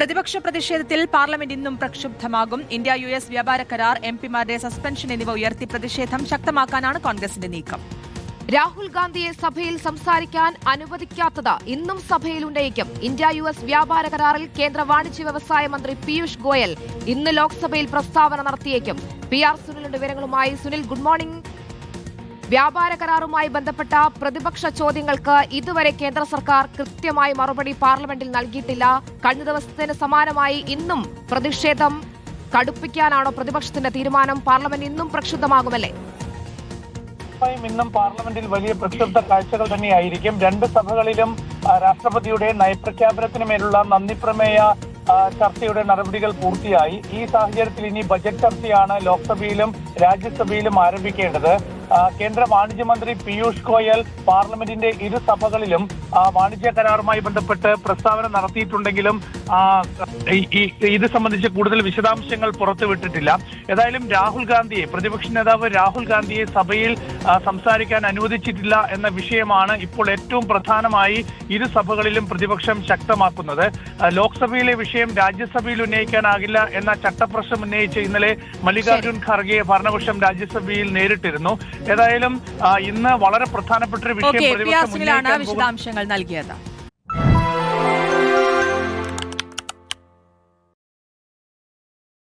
പ്രതിപക്ഷ പ്രതിഷേധത്തിൽ പാർലമെന്റ് ഇന്നും പ്രക്ഷുബ്ധമാകും. ഇന്ത്യ US വ്യാപാര കരാർ, MP മാരുടെ സസ്പെൻഷൻ എന്നിവ ഉയർത്തി പ്രതിഷേധം ശക്തമാക്കാനാണ് കോൺഗ്രസിന്റെ നീക്കം. രാഹുൽ ഗാന്ധിയെ സഭയിൽ സംസാരിക്കാൻ അനുവദിക്കാത്തത് ഇന്നും സഭയിൽ ഉന്നയിക്കും. ഇന്ത്യ US വ്യാപാര കരാറിൽ കേന്ദ്ര വാണിജ്യ വ്യവസായ മന്ത്രി പീയൂഷ് ഗോയൽ ഇന്ന് ലോക്സഭയിൽ പ്രസ്താവന നടത്തിയേക്കും. PR സുനിലിന്റെ വിവരങ്ങളുമായി. Sunil, good morning. വ്യാപാര കരാറുമായി ബന്ധപ്പെട്ട പ്രതിപക്ഷ ചോദ്യങ്ങൾക്ക് ഇതുവരെ കേന്ദ്ര സർക്കാർ കൃത്യമായി മറുപടി പാർലമെന്റിൽ നൽകിയിട്ടില്ല. കഴിഞ്ഞ ദിവസത്തിന് സമാനമായി ഇന്നും പ്രതിഷേധം കടുപ്പിക്കാനാണോ പ്രതിപക്ഷത്തിന്റെ തീരുമാനം? പാർലമെന്റ് ഇന്നും പ്രക്ഷുബ്ധമാകുമല്ലേ? ഇന്നും പാർലമെന്റിൽ വലിയ പ്രക്ഷുബ്ധ കാഴ്ചകൾ തന്നെയായിരിക്കും. രണ്ട് സഭകളിലും രാഷ്ട്രപതിയുടെ നയപ്രഖ്യാപനത്തിന് മേലുള്ള നന്ദി പ്രമേയ ചർച്ചയുടെ നടപടികൾ പൂർത്തിയായി. ഈ സാഹചര്യത്തിൽ ഇനി ബജറ്റ് ചർച്ചയാണ് ലോക്സഭയിലും രാജ്യസഭയിലും ആരംഭിക്കേണ്ടത്. കേന്ദ്ര വാണിജ്യമന്ത്രി പീയൂഷ് ഗോയൽ പാർലമെന്റിന്റെ ഇരു സഭകളിലും വാണിജ്യ കരാറുമായി ബന്ധപ്പെട്ട് പ്രസ്താവന നടത്തിയിട്ടുണ്ടെങ്കിലും ഇത് സംബന്ധിച്ച് കൂടുതൽ വിശദാംശങ്ങൾ പുറത്തുവിട്ടിട്ടില്ല. ഏതായാലും രാഹുൽ ഗാന്ധിയെ, പ്രതിപക്ഷ നേതാവ് രാഹുൽ ഗാന്ധിയെ സഭയിൽ സംസാരിക്കാൻ അനുവദിച്ചിട്ടില്ല എന്ന വിഷയമാണ് ഇപ്പോൾ ഏറ്റവും പ്രധാനമായി ഇരു സഭകളിലും പ്രതിപക്ഷം ശക്തമാക്കുന്നത്. ലോക്സഭയിലെ വിഷയം രാജ്യസഭയിൽ ഉന്നയിക്കാനാകില്ല എന്ന ചട്ടപ്രശ്നം ഉന്നയിച്ച് ഇന്നലെ മല്ലികാർജുൻ ഖാർഗെ ഭരണപക്ഷം രാജ്യസഭയിൽ നേരിട്ടിരുന്നു. ഏതായാലും ഇന്ന് വളരെ പ്രധാനപ്പെട്ട ഒരു വിഷയം പ്രതിപക്ഷം വിശദാംശങ്ങൾ നൽകിയത്.